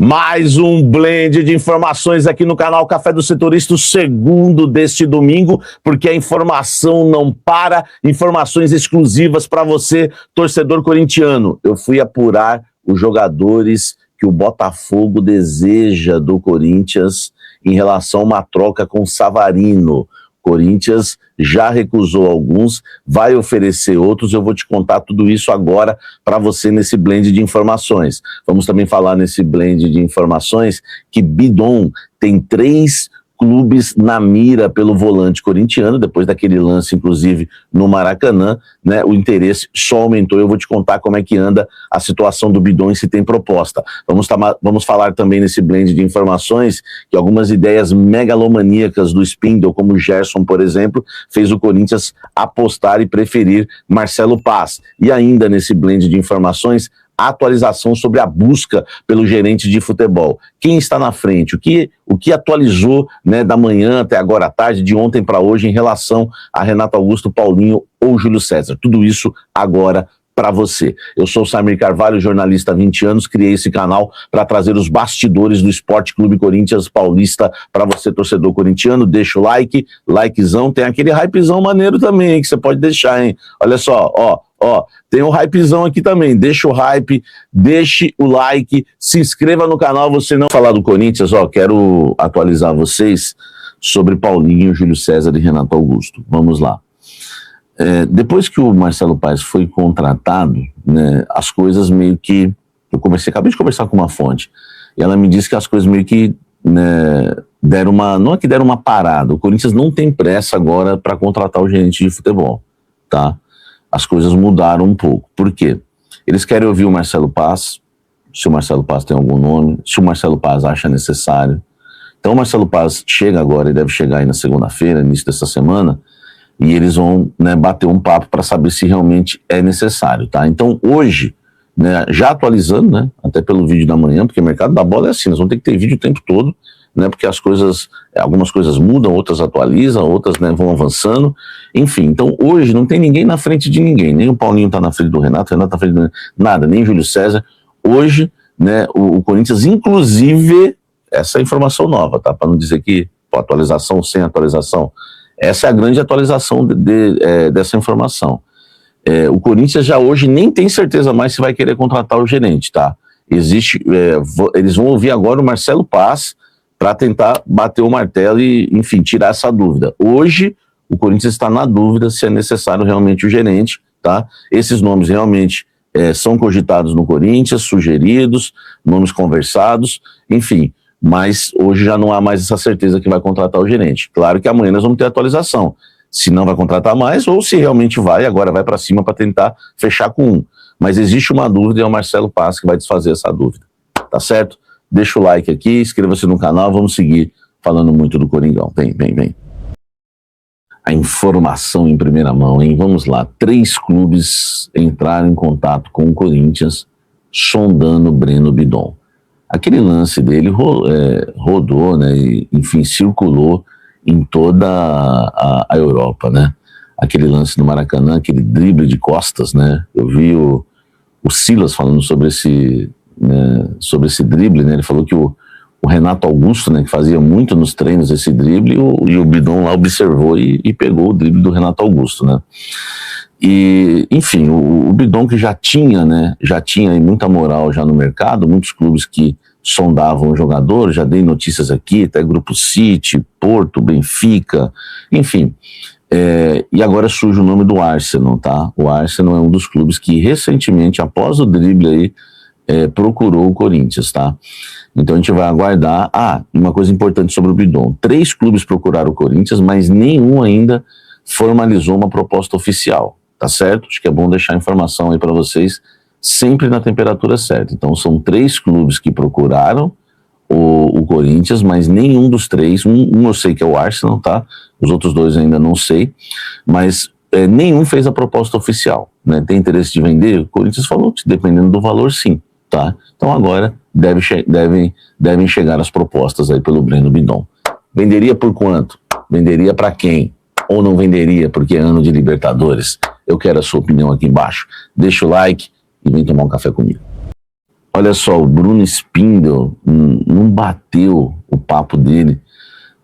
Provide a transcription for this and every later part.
Mais um blend de informações aqui no canal Café do Setorista, o segundo deste domingo, porque a informação não para, informações exclusivas para você, torcedor corintiano. Eu fui apurar os jogadores que o Botafogo deseja do Corinthians em relação a uma troca com o Savarino. Corinthians já recusou alguns, vai oferecer outros, eu vou te contar tudo isso agora para você nesse blend de informações. Vamos também falar nesse blend de informações que Bidon tem 3 clubes na mira pelo volante corintiano, depois daquele lance, inclusive, no Maracanã, né, o interesse só aumentou. Eu vou te contar como é que anda a situação do Bidon e se tem proposta. Vamos falar também nesse blend de informações que algumas ideias megalomaníacas do Spindle, como o Gerson, por exemplo, fez o Corinthians apostar e preferir Marcelo Paz. E ainda nesse blend de informações, a atualização sobre a busca pelo gerente de futebol. Quem está na frente? O que atualizou, né, da manhã até agora à tarde, de ontem para hoje, em relação a Renato Augusto, Paulinho ou Júlio César? Tudo isso agora para você. Eu sou o Samir Carvalho, jornalista há 20 anos, criei esse canal para trazer os bastidores do Esporte Clube Corinthians Paulista para você, torcedor corintiano. Deixa o like, likezão, tem aquele hypezão maneiro também, hein, que você pode deixar, hein? Olha só, ó, tem um hypezão aqui também, deixa o hype, deixe o like, se inscreva no canal, você não falar do Corinthians, quero atualizar vocês sobre Paulinho, Júlio César e Renato Augusto. Vamos lá. Depois que o Marcelo Paes foi contratado, né, as coisas meio que... acabei de conversar com uma fonte, e ela me disse que as coisas meio que, né, deram uma... não é que deram uma parada, o Corinthians não tem pressa agora para contratar o gerente de futebol, tá? As coisas mudaram um pouco. Por quê? Eles querem ouvir o Marcelo Paes, se o Marcelo Paes tem algum nome, se o Marcelo Paes acha necessário. Então o Marcelo Paes chega agora, ele deve chegar aí na segunda-feira, início dessa semana, e eles vão, né, bater um papo para saber se realmente é necessário, tá? Então hoje, né, já atualizando, né, até pelo vídeo da manhã, porque o mercado da bola é assim, nós vamos ter que ter vídeo o tempo todo, né, porque as coisas, algumas coisas mudam, outras atualizam, outras, né, vão avançando, enfim. Então hoje não tem ninguém na frente de ninguém, nem o Paulinho está na frente do Renato, o Renato está na frente do nada, nem Júlio César. Hoje, né, o Corinthians, inclusive, essa é informação nova, tá, para não dizer que atualização sem atualização, essa é a grande atualização dessa informação. O Corinthians já hoje nem tem certeza mais se vai querer contratar o gerente, tá? Eles vão ouvir agora o Marcelo Paes para tentar bater o martelo e, enfim, tirar essa dúvida. Hoje, o Corinthians está na dúvida se é necessário realmente o gerente, tá? Esses nomes realmente são cogitados no Corinthians, sugeridos, nomes conversados, enfim, mas hoje já não há mais essa certeza que vai contratar o gerente. Claro que amanhã nós vamos ter atualização, se não vai contratar mais ou se realmente vai, agora vai para cima para tentar fechar com um. Mas existe uma dúvida e é o Marcelo Paes que vai desfazer essa dúvida, tá certo? Deixa o like aqui, inscreva-se no canal, vamos seguir falando muito do Coringão. Vem. A informação em primeira mão, hein? Vamos lá. 3 clubes entraram em contato com o Corinthians, sondando Breno Bidon. Aquele lance dele rodou, né? E, enfim, circulou em toda a Europa, né? Aquele lance no Maracanã, aquele drible de costas, né? Eu vi o Silas falando sobre esse drible, né? Ele falou que o Renato Augusto, né, que fazia muito nos treinos esse drible, e o Bidon lá observou e pegou o drible do Renato Augusto, né? E, enfim, o Bidon que já tinha aí muita moral já no mercado, muitos clubes que sondavam o jogador, já dei notícias aqui, até Grupo City, Porto, Benfica, enfim. E agora surge o nome do Arsenal, tá? O Arsenal é um dos clubes que recentemente, após o drible aí, procurou o Corinthians, tá? Então a gente vai aguardar. Uma coisa importante sobre o Bidon: 3 clubes procuraram o Corinthians, mas nenhum ainda formalizou uma proposta oficial, tá certo? Acho que é bom deixar a informação aí para vocês, sempre na temperatura certa. Então são 3 clubes que procuraram o Corinthians, mas nenhum dos 3, um eu sei que é o Arsenal, tá? Os outros 2 ainda não sei, mas nenhum fez a proposta oficial, né? Tem interesse de vender? O Corinthians falou que dependendo do valor, sim, tá? Então agora devem chegar as propostas aí pelo Breno Bidon. Venderia por quanto? Venderia para quem? Ou não venderia porque é ano de Libertadores? Eu quero a sua opinião aqui embaixo. Deixa o like e vem tomar um café comigo. Olha só, o Bruno Spindel não bateu o papo dele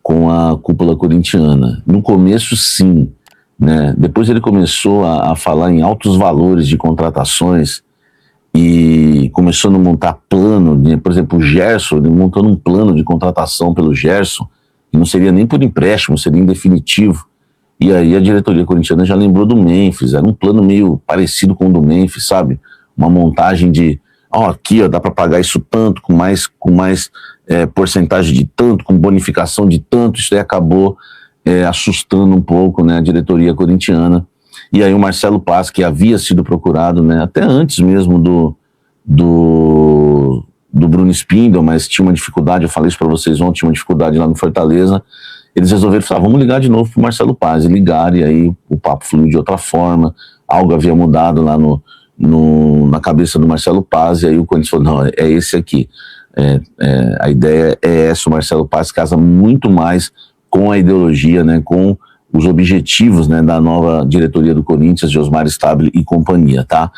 com a cúpula corintiana. No começo, sim, né? Depois ele começou a falar em altos valores de contratações e começou a montar plano, por exemplo, o Gerson, ele montando um plano de contratação pelo Gerson, que não seria nem por empréstimo, seria em definitivo. E aí a diretoria corintiana já lembrou do Memphis, era um plano meio parecido com o do Memphis, sabe? Uma montagem de, aqui dá para pagar isso tanto, com mais porcentagem de tanto, com bonificação de tanto. Isso aí acabou assustando um pouco, né, a diretoria corintiana. E aí o Marcelo Paz, que havia sido procurado, né, até antes mesmo do Bruno Spindel, mas tinha uma dificuldade, eu falei isso para vocês ontem, tinha uma dificuldade lá no Fortaleza. Eles resolveram falar, vamos ligar de novo pro Marcelo Paz, e ligaram, e aí o papo fluiu de outra forma, algo havia mudado lá na cabeça do Marcelo Paz, e aí o Corinthians falou, não, é esse aqui, a ideia é essa. O Marcelo Paz casa muito mais com a ideologia, né, com os objetivos, né, da nova diretoria do Corinthians, de Osmar Stabile e companhia, tá?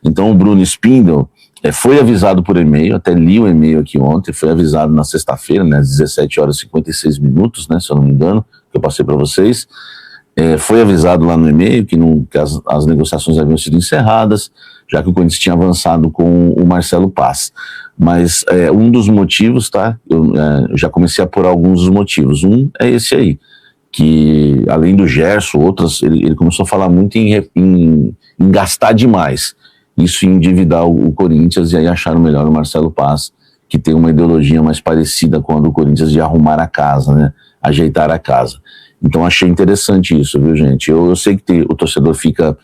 Então o Bruno Spindel foi avisado por e-mail, até li o e-mail aqui ontem, foi avisado na sexta-feira, né, às 17 horas e 56 minutos, né, se eu não me engano, que eu passei para vocês. Foi avisado lá no e-mail que as negociações haviam sido encerradas, já que o Corinthians tinha avançado com o Marcelo Paz. Mas um dos motivos, tá? Eu já comecei a apurar alguns dos motivos. Um é esse aí, que além do Gerson, outras, ele começou a falar muito em gastar demais. Isso ia endividar o Corinthians, e aí acharam melhor o Marcelo Paz, que tem uma ideologia mais parecida com a do Corinthians de arrumar a casa, né? Ajeitar a casa. Então achei interessante isso, viu, gente? Eu sei que o torcedor fica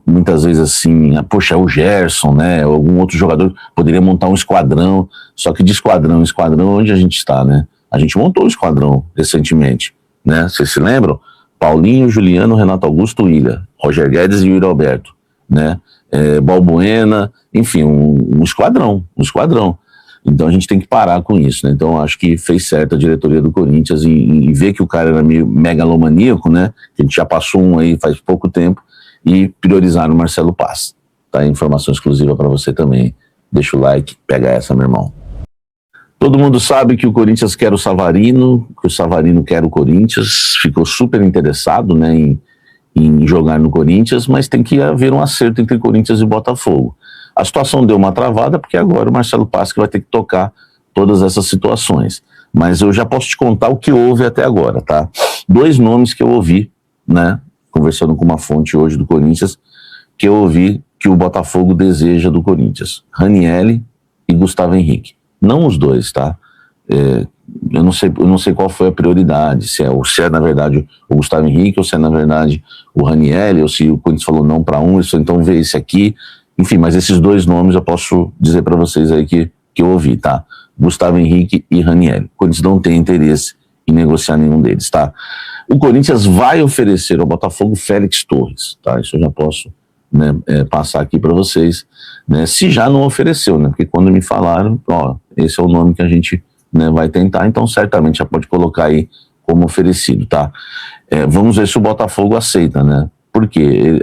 muitas vezes assim, poxa, o Gerson, né? Algum outro jogador poderia montar um esquadrão, só que de esquadrão em esquadrão, onde a gente está, né? A gente montou um esquadrão recentemente, né? Vocês se lembram? Paulinho, Juliano, Renato Augusto, Willian, Roger Guedes e Yuri Alberto, né? Balbuena, enfim, um esquadrão. Então a gente tem que parar com isso, né? Então acho que fez certo a diretoria do Corinthians em ver que o cara era meio megalomaníaco, né? Que a gente já passou um aí faz pouco tempo, e priorizar o Marcelo Paz. Tá? Informação exclusiva para você também. Deixa o like, pega essa, meu irmão. Todo mundo sabe que o Corinthians quer o Savarino, que o Savarino quer o Corinthians, ficou super interessado, né, em jogar no Corinthians, mas tem que haver um acerto entre Corinthians e Botafogo. A situação deu uma travada, porque agora o Marcelo Paz que vai ter que tocar todas essas situações. Mas eu já posso te contar o que houve até agora, tá? 2 nomes que eu ouvi, né, conversando com uma fonte hoje do Corinthians, que eu ouvi que o Botafogo deseja do Corinthians: Ranielli e Gustavo Henrique. Não os dois, tá? Eu não sei qual foi a prioridade, se é na verdade o Gustavo Henrique, ou se é na verdade o Ranielli, ou se o Corinthians falou não para um, isso então vê esse aqui. Enfim, mas esses 2 nomes eu posso dizer para vocês aí que eu ouvi, tá? Gustavo Henrique e Ranielli. O Corinthians não tem interesse em negociar nenhum deles, tá? O Corinthians vai oferecer ao Botafogo Félix Torres, tá? Isso eu já posso, né, passar aqui para vocês, né? Se já não ofereceu, né? Porque quando me falaram, esse é o nome que a gente, né, vai tentar, então certamente já pode colocar aí como oferecido, tá? Vamos ver se o Botafogo aceita, né? Porque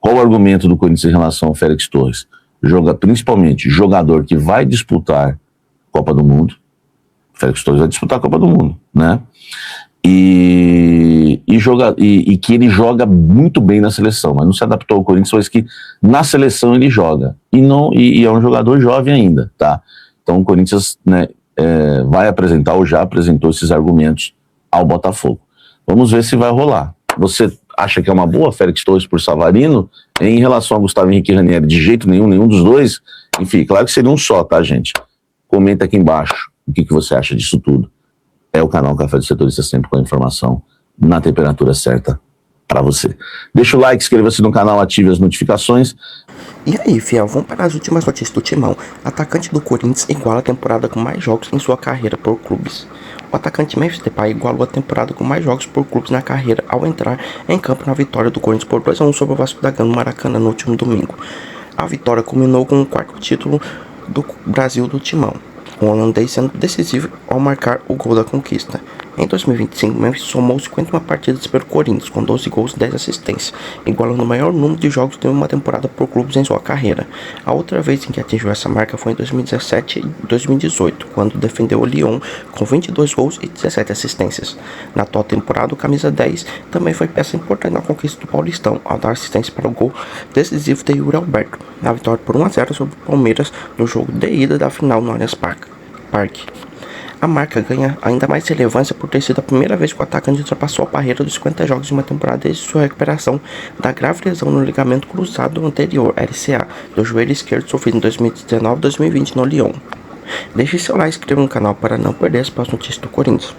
qual o argumento do Corinthians em relação ao Félix Torres? Principalmente jogador que vai disputar Copa do Mundo. Félix Torres vai disputar a Copa do Mundo, né? E que ele joga muito bem na seleção, mas não se adaptou ao Corinthians, mas que na seleção ele joga. E é um jogador jovem ainda, tá? Então o Corinthians, né, vai apresentar, ou já apresentou esses argumentos ao Botafogo. Vamos ver se vai rolar. Você acha que é uma boa Félix Torres por Savarino? Em relação a Gustavo Henrique e Ranieri, de jeito nenhum dos dois? Enfim, claro que seria um só, tá, gente? Comenta aqui embaixo o que você acha disso tudo. É o canal Café do Setorista, sempre com a informação na temperatura certa para você. Deixa o like, inscreva-se no canal, ative as notificações. E aí, fiel, vamos para as últimas notícias do Timão. Atacante do Corinthians iguala a temporada com mais jogos em sua carreira por clubes. O atacante Memphis Depay igualou a temporada com mais jogos por clubes na carreira ao entrar em campo na vitória do Corinthians por 2-1 sobre o Vasco da Gama no Maracanã no último domingo. A vitória culminou com o 4º título do Brasil do Timão, o holandês sendo decisivo ao marcar o gol da conquista. Em 2025, Memphis somou 51 partidas pelo Corinthians, com 12 gols e 10 assistências, igualando o maior número de jogos de uma temporada por clubes em sua carreira. A outra vez em que atingiu essa marca foi em 2017 e 2018, quando defendeu o Lyon com 22 gols e 17 assistências. Na atual temporada, o camisa 10 também foi peça importante na conquista do Paulistão, ao dar assistência para o gol decisivo de Yuri Alberto, na vitória por 1-0 sobre o Palmeiras no jogo de ida da final no Allianz Parque. A marca ganha ainda mais relevância por ter sido a primeira vez que o atacante ultrapassou a barreira dos 50 jogos de uma temporada desde sua recuperação da grave lesão no ligamento cruzado anterior, LCA, do joelho esquerdo sofrido em 2019 e 2020 no Lyon. Deixe seu like e se inscreva no canal para não perder as próximas notícias do Corinthians.